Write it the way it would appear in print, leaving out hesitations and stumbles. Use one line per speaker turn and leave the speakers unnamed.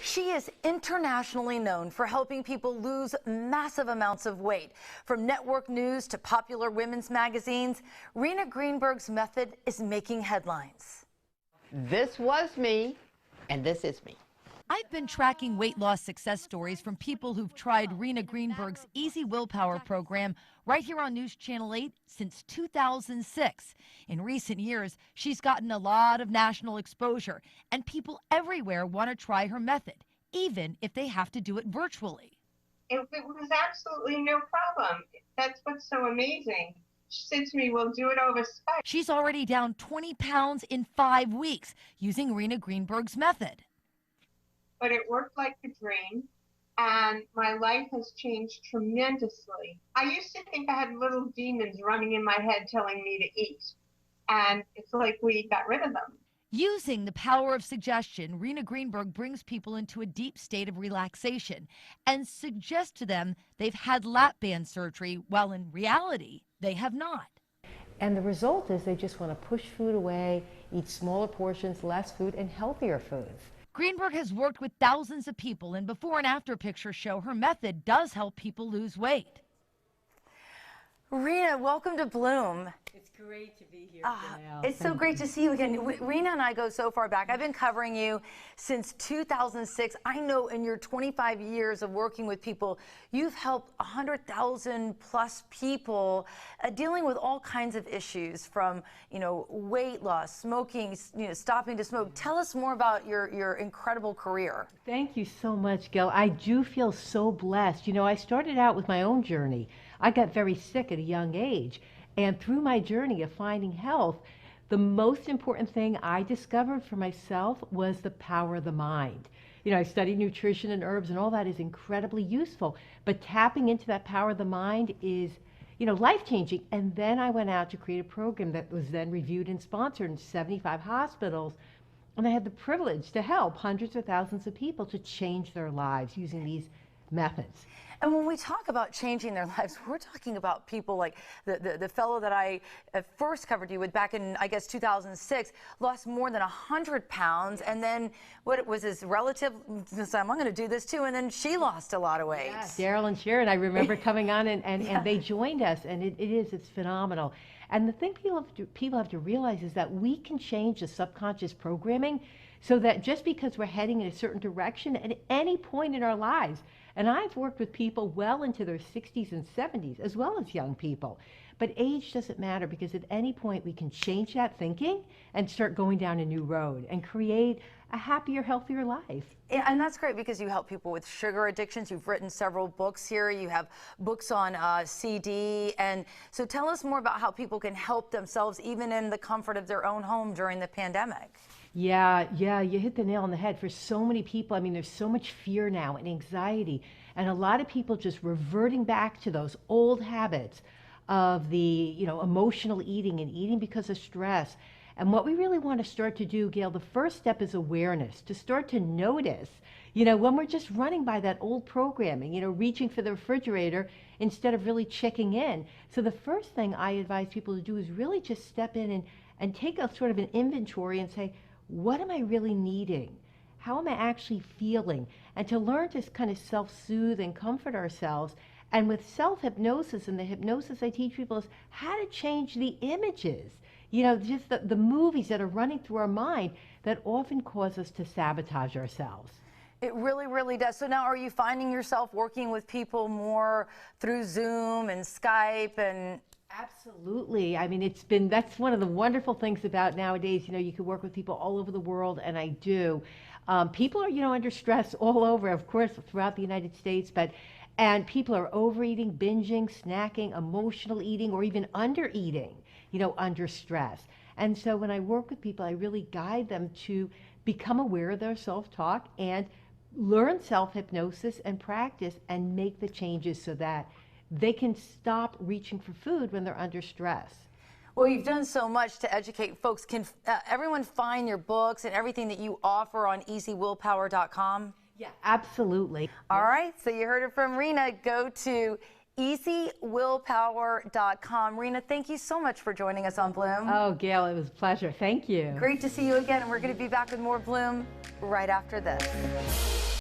She is internationally known for helping people lose massive amounts of weight. From network news to popular women's magazines, Rena Greenberg's method is making headlines.
This was me, and this is me.
I've been tracking weight loss success stories from people who've tried Rena Greenberg's Easy Willpower program right here on News Channel 8 since 2006. In recent years, she's gotten a lot of national exposure, and people everywhere want to try her method, even if they have to do it virtually.
It was absolutely no problem. That's what's so amazing. She said to me, we'll do it over Skype.
She's already down 20 pounds in 5 weeks using Rena Greenberg's method.
But it worked like a dream, and my life has changed tremendously. I used to think I had little demons running in my head telling me to eat, and it's like we got rid of them.
Using the power of suggestion, Rena Greenberg brings people into a deep state of relaxation and suggests to them they've had lap band surgery, while in reality, they have not.
And the result is they just want to push food away, eat smaller portions, less food, and healthier foods.
Greenberg has worked with thousands of people, and before and after pictures show her method does help people lose weight.
Rena, welcome to Bloom.
It's great to be here.
It's so great to see you again. Rena and I go so far back. I've been covering you since 2006. I know in your 25 years of working with people, you've helped 100,000 plus people dealing with all kinds of issues, from weight loss, smoking, stopping to smoke. Tell us more about your incredible career.
Thank you so much, Gail. I do feel so blessed. I started out with my own journey. I got very sick at a young age. And through my journey of finding health, the most important thing I discovered for myself was the power of the mind. I studied nutrition and herbs, and all that is incredibly useful. But tapping into that power of the mind is, life-changing. And then I went out to create a program that was then reviewed and sponsored in 75 hospitals. And I had the privilege to help hundreds of thousands of people to change their lives using these methods.
And when we talk about changing their lives, we're talking about people like the fellow that I first covered you with back in, I guess, 2006, lost more than 100 pounds. And then what was his relative said, I'm going to do this too. And then she lost a lot of weight.
Yeah, Daryl and Sharon, I remember coming on and they joined us, and it's phenomenal. And the thing people have to realize is that we can change the subconscious programming so that just because we're heading in a certain direction at any point in our lives, and I've worked with people well into their 60s and 70s, as well as young people. But age doesn't matter, because at any point we can change that thinking and start going down a new road and create a happier, healthier life.
Yeah, and that's great, because you help people with sugar addictions. You've written several books here. You have books on CD. And so tell us more about how people can help themselves even in the comfort of their own home during the pandemic.
Yeah, you hit the nail on the head. For so many people, I mean, there's so much fear now and anxiety, and a lot of people just reverting back to those old habits of the, emotional eating and eating because of stress. And what we really want to start to do, Gail, the first step is awareness, to start to notice, when we're just running by that old programming, reaching for the refrigerator instead of really checking in. So the first thing I advise people to do is really just step in and take a sort of an inventory and say, what am I really needing? How am I actually feeling? And to learn to kind of self-soothe and comfort ourselves. And with self-hypnosis, and the hypnosis I teach people is how to change the images, just the movies that are running through our mind that often cause us to sabotage ourselves.
It really, really does. So now, are you finding yourself working with people more through Zoom and Skype and...
Absolutely. I mean, that's one of the wonderful things about nowadays. You can work with people all over the world, and I do. People are, under stress all over, of course, throughout the United States, and people are overeating, binging, snacking, emotional eating, or even under eating, under stress. And so when I work with people, I really guide them to become aware of their self-talk and learn self-hypnosis and practice and make the changes so that they can stop reaching for food when they're under stress.
Well, you've done so much to educate folks. Can everyone find your books and everything that you offer on easywillpower.com?
Yeah, absolutely.
All right, so you heard it from Rena. Go to easywillpower.com. Rena, thank you so much for joining us on Bloom.
Oh, Gail, it was a pleasure. Thank you.
Great to see you again, and we're going to be back with more Bloom right after this.